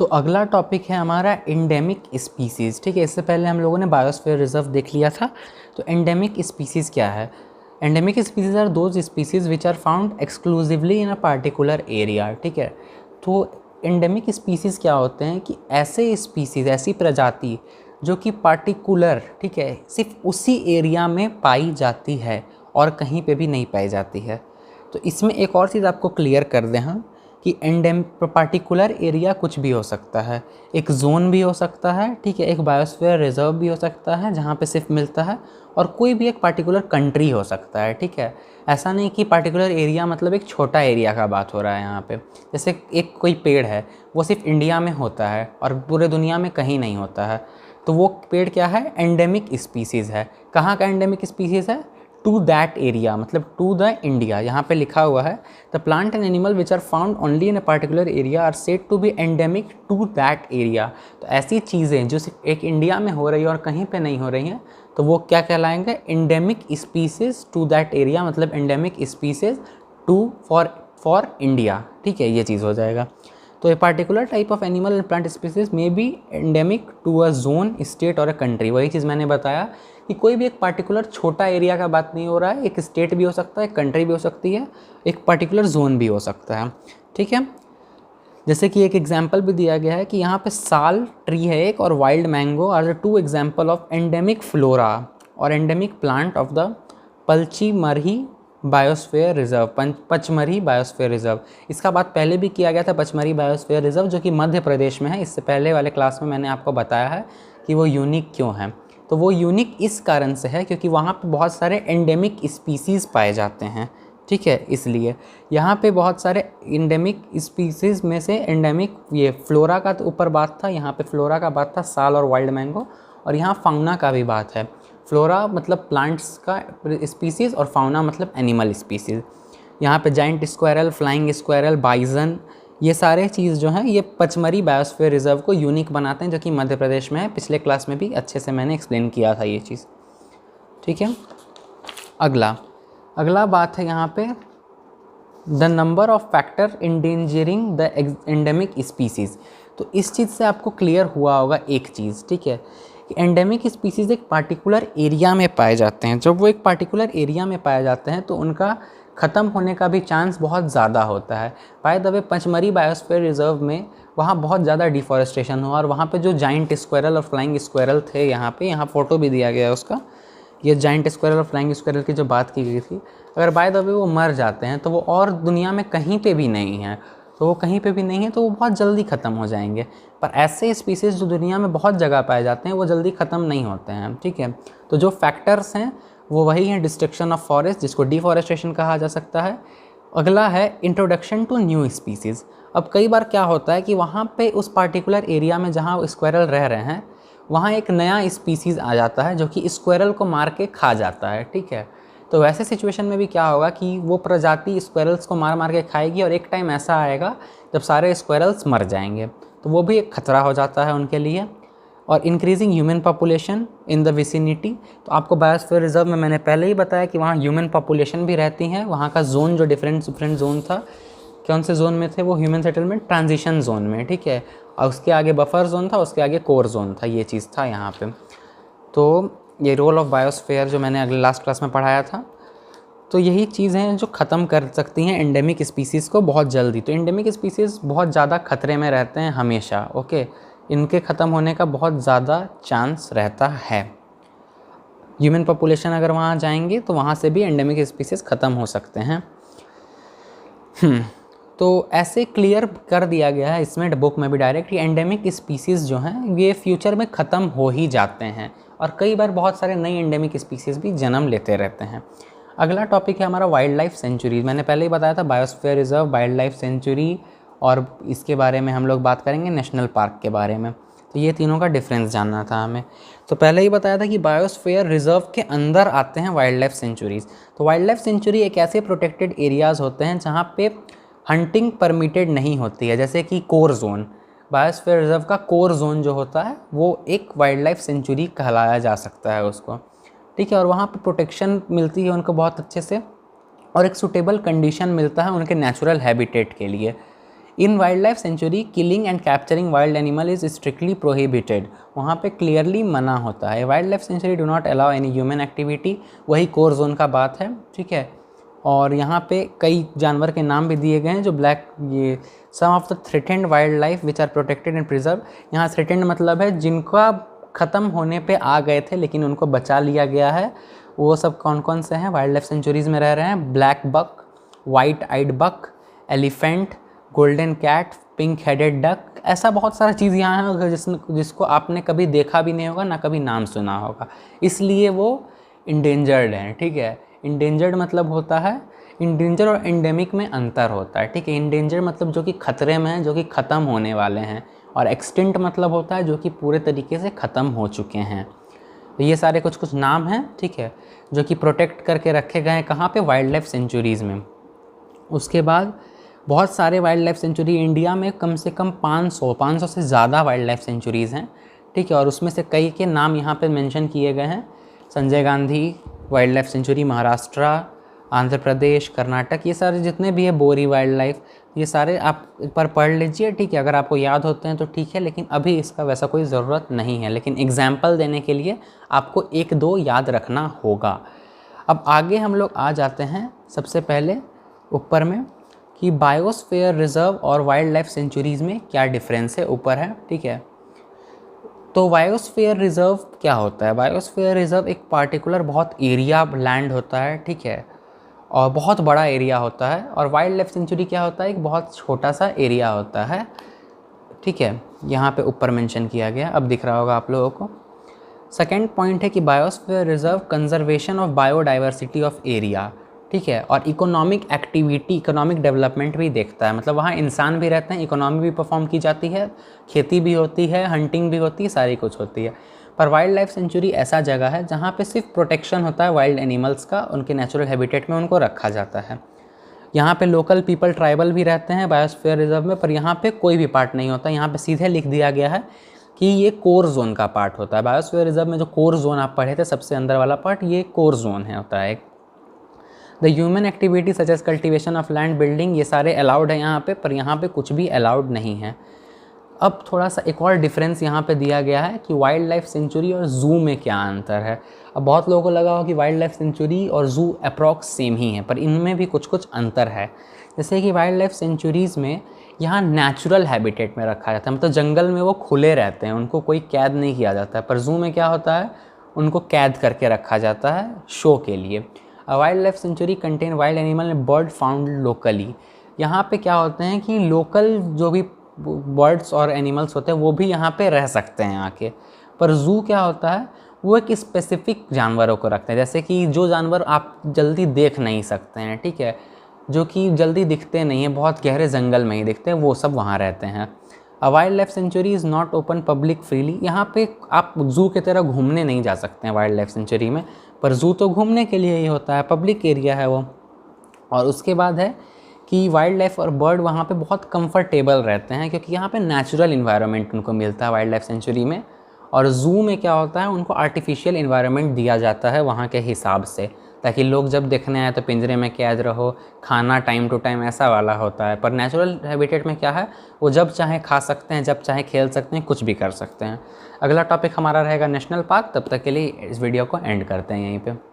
तो अगला टॉपिक है हमारा एंडेमिक स्पीसीज़। ठीक है, इससे पहले हम लोगों ने बायोस्फीयर रिजर्व देख लिया था। तो एंडेमिक स्पीसीज़ क्या है? Endemic species are those species which are found exclusively in a particular area. ठीक है, तो एंडेमिक स्पीसीज़ क्या होते हैं कि ऐसे स्पीसीज़, ऐसी प्रजाति जो कि पार्टिकुलर, ठीक है, सिर्फ उसी एरिया में पाई जाती है और कहीं पे भी नहीं पाई जाती है। तो इसमें एक और चीज़ आपको क्लियर कर दें हम कि पार्टिकुलर एरिया कुछ भी हो सकता है, एक जोन भी हो सकता है, ठीक है, एक बायोस्फीयर रिजर्व भी हो सकता है जहाँ पे सिर्फ मिलता है, और कोई भी एक पार्टिकुलर कंट्री हो सकता है। ठीक है, ऐसा नहीं कि पार्टिकुलर एरिया मतलब एक छोटा एरिया का बात हो रहा है यहाँ पे। जैसे एक कोई पेड़ है, वो सिर्फ इंडिया में होता है और पूरे दुनिया में कहीं नहीं होता है, तो वो पेड़ क्या है? एंडेमिक स्पीसीज़ है। कहाँ का एंडेमिक स्पीसीज़ है? टू दैट एरिया, मतलब टू द इंडिया। यहाँ पे लिखा हुआ है the plant and animal which are found only in a particular area are said to be endemic to that area. तो ऐसी चीज़ें जो सिर्फ एक इंडिया में हो रही है और कहीं पे नहीं हो रही हैं, तो वो क्या कहलाएंगे? Endemic species to that area, मतलब endemic species to for India. ठीक है, ये चीज़ हो जाएगा। तो a particular type of animal and plant species may be endemic to a zone, state or a country. वही चीज़ मैंने बताया कि कोई भी एक पार्टिकुलर छोटा एरिया का बात नहीं हो रहा है, एक स्टेट भी हो सकता है, एक कंट्री भी हो सकती है, एक पार्टिकुलर जोन भी हो सकता है। ठीक है, जैसे कि एक एग्जाम्पल भी दिया गया है कि यहाँ पे साल ट्री है एक, और wild mango are the two example of endemic flora or endemic plant of the Pachmarhi biosphere reserve. Pachmarhi biosphere reserve, इसका बात पहले भी किया गया था। पचमरही बायोस्फीयर रिजर्व जो कि मध्य प्रदेश में है, इससे पहले वाले क्लास में मैंने आपको बताया है कि वो यूनिक क्यों है। तो वो यूनिक इस कारण से है क्योंकि वहाँ पे बहुत सारे एंडेमिक स्पीसीज़ पाए जाते हैं। ठीक है, इसलिए यहाँ पे बहुत सारे एंडेमिक स्पीसीज़ में से एंडेमिक, ये फ्लोरा का तो ऊपर बात था, यहाँ पे फ्लोरा का बात था, साल और वाइल्ड मैंगो, और यहाँ फाउना का भी बात है। फ्लोरा मतलब प्लांट्स का स्पीसीज़ और फाउना मतलब एनिमल स्पीसीज़। यहाँ पे जाइंट स्क्वायरल, फ्लाइंग स्क्वायरल, बाइजन, ये सारे चीज़ जो हैं ये पचमरी बायोस्फीयर रिजर्व को यूनिक बनाते हैं, जो कि मध्य प्रदेश में है। पिछले क्लास में भी अच्छे से मैंने एक्सप्लेन किया था ये चीज़। ठीक है, अगला बात है यहाँ पे the number of factor endangering the endemic species. तो इस चीज़ से आपको क्लियर हुआ होगा एक चीज़, ठीक है, कि एंडेमिक स्पीसीज़ एक पार्टिकुलर एरिया में पाए जाते हैं। जब वो एक पार्टिकुलर एरिया में पाए जाते हैं तो उनका ख़त्म होने का भी चांस बहुत ज़्यादा होता है। By the way Pachmarhi biosphere reserve में वहाँ बहुत ज़्यादा डिफॉरेस्टेशन हुआ, और वहाँ पे जो जाइंट स्क्वायरल और फ्लाइंग स्क्वायरल थे, यहाँ फ़ोटो भी दिया गया है उसका, ये जाइंट स्क्वायरल और फ्लाइंग स्क्वायरल की जो बात की गई थी, अगर बाय द वे वो मर जाते हैं तो वो और दुनिया में कहीं पे भी नहीं है, तो वो कहीं पे भी नहीं है तो वो बहुत जल्दी ख़त्म हो जाएंगे। पर ऐसे स्पीसीज़ जो दुनिया में बहुत जगह पाए जाते हैं वो जल्दी ख़त्म नहीं होते हैं। ठीक है, तो जो फैक्टर्स हैं वो वही हैं डिस्ट्रक्शन ऑफ फॉरेस्ट, जिसको डिफॉरेस्टेशन कहा जा सकता है। अगला है इंट्रोडक्शन टू न्यू स्पीसीज़। अब कई बार क्या होता है कि वहाँ पे उस पार्टिकुलर एरिया में जहाँ स्क्वायरल रह रहे हैं वहाँ एक नया स्पीसीज़ आ जाता है जो कि स्क्वायरल को मार के खा जाता है। ठीक है, तो वैसे सिचुएशन में भी क्या होगा कि वो प्रजाति स्क्वायरल्स को मार मार के खाएगी, और एक टाइम ऐसा आएगा जब सारे स्क्वायरल्स मर जाएंगे, तो वो भी एक खतरा हो जाता है उनके लिए। और increasing human population in the vicinity, तो आपको बायोस्फीयर रिजर्व में मैंने पहले ही बताया कि वहाँ ह्यूमन पॉपुलेशन भी रहती हैं। वहाँ का जोन जो डिफरेंट जोन था, कौन से जोन में थे वो? ह्यूमन सेटलमेंट ट्रांजिशन जोन में। ठीक है, और उसके आगे बफर जोन था, उसके आगे कोर जोन था, ये चीज़ था यहाँ पे। तो ये रोल ऑफ बायोस्फीयर जो मैंने अगले लास्ट क्लास में पढ़ाया था, तो यही चीज़ हैं जो ख़त्म कर सकती हैं एंडेमिक स्पीसीज़ को बहुत जल्दी। तो एंडेमिक स्पीसीज़ बहुत ज़्यादा खतरे में रहते हैं हमेशा। ओके, इनके ख़त्म होने का बहुत ज़्यादा चांस रहता है। ह्यूमन पॉपुलेशन अगर वहाँ जाएंगे तो वहाँ से भी एंडेमिक स्पीसीज़ ख़त्म हो सकते हैं। तो ऐसे क्लियर कर दिया गया है इसमें बुक में भी डायरेक्ट कि एंडेमिक स्पीसीज़ जो हैं ये फ्यूचर में ख़त्म हो ही जाते हैं, और कई बार बहुत सारे नई एंडेमिक स्पीसीज़ भी जन्म लेते रहते हैं। अगला टॉपिक है हमारा वाइल्ड लाइफ सेंचुरी। मैंने पहले ही बताया था biosphere reserve, wild life century, और इसके बारे में हम लोग बात करेंगे नेशनल पार्क के बारे में। तो ये तीनों का डिफरेंस जानना था हमें। तो पहले ही बताया था कि बायोस्फीयर रिजर्व के अंदर आते हैं वाइल्ड लाइफ सेंचुरीज़। तो वाइल्ड लाइफ सेंचुरी एक ऐसे प्रोटेक्टेड एरियाज़ होते हैं जहाँ पे हंटिंग परमिटेड नहीं होती है, जैसे कि कोर जोन। बायोस्फीयर रिजर्व का कोर जोन जो होता है वो एक वाइल्ड लाइफ सेंचुरी कहलाया जा सकता है उसको। ठीक है, और वहाँ पे प्रोटेक्शन मिलती है उनको बहुत अच्छे से, और एक सूटेबल कंडीशन मिलता है उनके नेचुरल हैबिटेट के लिए। इन wild life century killing and capturing wild animal is strictly prohibited, वहाँ पे क्लियरली मना होता है। Wild life century do not allow any human activity, वही कोर जोन का बात है, ठीक है। और यहाँ पे कई जानवर के नाम भी दिए गए हैं जो ये some of the threatened wild life which are protected and preserve. यहाँ थ्रेटेंड मतलब है जिनका ख़त्म होने पे आ गए थे लेकिन उनको बचा लिया गया है, वो सब कौन कौन से हैं वाइल्ड लाइफ सेंचुरीज़ में रह रहे हैं। Black buck, white eyed buck, elephant, golden cat, pink headed duck, ऐसा बहुत सारा चीज़ यहाँ है जिसको आपने कभी देखा भी नहीं होगा ना कभी नाम सुना होगा, इसलिए वो इंडेंजर्ड हैं, ठीक है। इंडेंजर्ड मतलब होता है, इंडेंजर और एंडेमिक में अंतर होता है, ठीक है। इंडेंजर मतलब जो कि खतरे में हैं, जो कि ख़त्म होने वाले हैं, और एक्सटिंक्ट मतलब होता है जो कि पूरे तरीके से ख़त्म हो चुके हैं। तो ये सारे कुछ कुछ नाम हैं, ठीक है, जो कि प्रोटेक्ट करके रखे गए हैं कहाँ पे, वाइल्ड लाइफ सेंचुरीज़ में। उसके बाद बहुत सारे वाइल्ड लाइफ सेंचुरी इंडिया में कम से कम 500 से ज़्यादा वाइल्ड लाइफ सेंचुरीज़ हैं, ठीक है। और उसमें से कई के नाम यहाँ पे मेंशन किए गए हैं। Sanjay Gandhi wild life sanctuary Maharashtra, Andhra Pradesh, Karnataka, ये सारे जितने भी है, बोरी वाइल्ड लाइफ, ये सारे आप एक बार पढ़ लीजिए, ठीक है। अगर आपको याद होते हैं तो ठीक है, लेकिन अभी इसका वैसा कोई ज़रूरत नहीं है, लेकिन एग्जाम्पल देने के लिए आपको 1-2 याद रखना होगा। अब आगे हम लोग आ जाते हैं सबसे पहले ऊपर में कि बायोस्फीयर रिजर्व और वाइल्ड लाइफ सेंचुरीज़ में क्या डिफरेंस है, ऊपर है, ठीक है। तो बायोस्फीयर रिजर्व क्या होता है? बायोस्फीयर रिजर्व एक पार्टिकुलर बहुत एरिया लैंड होता है, ठीक है, और बहुत बड़ा एरिया होता है। और वाइल्ड लाइफ सेंचुरी क्या होता है? एक बहुत छोटा सा एरिया होता है, ठीक है। यहाँ पे ऊपर मेंशन किया गया, अब दिख रहा होगा आप लोगों को। सेकेंड पॉइंट है कि biosphere reserve conservation of biodiversity of area, ठीक है, और इकोनॉमिक एक्टिविटी, इकोनॉमिक डेवलपमेंट भी देखता है, मतलब वहाँ इंसान भी रहते हैं, इकोनॉमी भी परफॉर्म की जाती है, खेती भी होती है, हंटिंग भी होती है, सारी कुछ होती है। पर वाइल्ड लाइफ सेंचुरी ऐसा जगह है जहाँ पे सिर्फ प्रोटेक्शन होता है वाइल्ड एनिमल्स का, उनके नेचुरल हैबिटेट में उनको रखा जाता है। यहाँ पे लोकल पीपल, ट्राइबल भी रहते हैं बायोस्फीयर रिजर्व में, पर यहाँ पे कोई भी पार्ट नहीं होता। यहाँ पे सीधे लिख दिया गया है कि ये कोर जोन का पार्ट होता है। बायोस्फीयर रिजर्व में जो कोर जोन आप पढ़े थे, सबसे अंदर वाला पार्ट, ये कोर जोन है, होता है। The human activity such as cultivation of land, building, ये सारे अलाउड है यहाँ पे, पर यहाँ पे कुछ भी अलाउड नहीं है। अब थोड़ा सा एक और डिफरेंस यहाँ पे दिया गया है कि वाइल्ड लाइफ सेंचुरी और ज़ू में क्या अंतर है। अब बहुत लोगों को लगा हो कि वाइल्ड लाइफ सेंचुरी और ज़ू अप्रॉक्स सेम ही है, पर इनमें भी कुछ कुछ अंतर है। जैसे कि वाइल्ड लाइफ सेंचुरीज़ में यहाँ नेचुरल हैबिटेट में रखा जाता है, मतलब जंगल में वो खुले रहते हैं, उनको कोई कैद नहीं किया जाता है। पर ज़ू में क्या होता है, उनको कैद करके रखा जाता है शो के लिए। Wild life century contain wild animal and bird found locally, यहाँ पे क्या होते हैं कि लोकल जो भी बर्ड्स और एनिमल्स होते हैं वो भी यहाँ पे रह सकते हैं आके। पर ज़ू क्या होता है, वो एक स्पेसिफिक जानवरों को रखते हैं, जैसे कि जो जानवर आप जल्दी देख नहीं सकते हैं, ठीक है, जो कि जल्दी दिखते नहीं हैं, बहुत गहरे जंगल में ही दिखते हैं, वो सब वहाँ रहते हैं। Wild life century is not open public freely, यहाँ पे आप ज़ू की तरह घूमने नहीं जा सकते हैं वाइल्ड लाइफ सेंचुरी में, पर ज़ू तो घूमने के लिए ही होता है, पब्लिक एरिया है वो। और उसके बाद है कि वाइल्ड लाइफ और बर्ड वहाँ पे बहुत कंफर्टेबल रहते हैं, क्योंकि यहाँ पे नेचुरल इन्वायरमेंट उनको मिलता है वाइल्ड लाइफ सेंचुरी में। और ज़ू में क्या होता है, उनको आर्टिफिशियल इन्वायरमेंट दिया जाता है वहाँ के हिसाब से, ताकि लोग जब देखने आए तो पिंजरे में कैद रहो, खाना टाइम टू टाइम, ऐसा वाला होता है। पर नेचुरल हैबिटेट में क्या है, वो जब चाहे खा सकते हैं, जब चाहे खेल सकते हैं, कुछ भी कर सकते हैं। अगला टॉपिक हमारा रहेगा नेशनल पार्क। तब तक के लिए इस वीडियो को एंड करते हैं यहीं पे।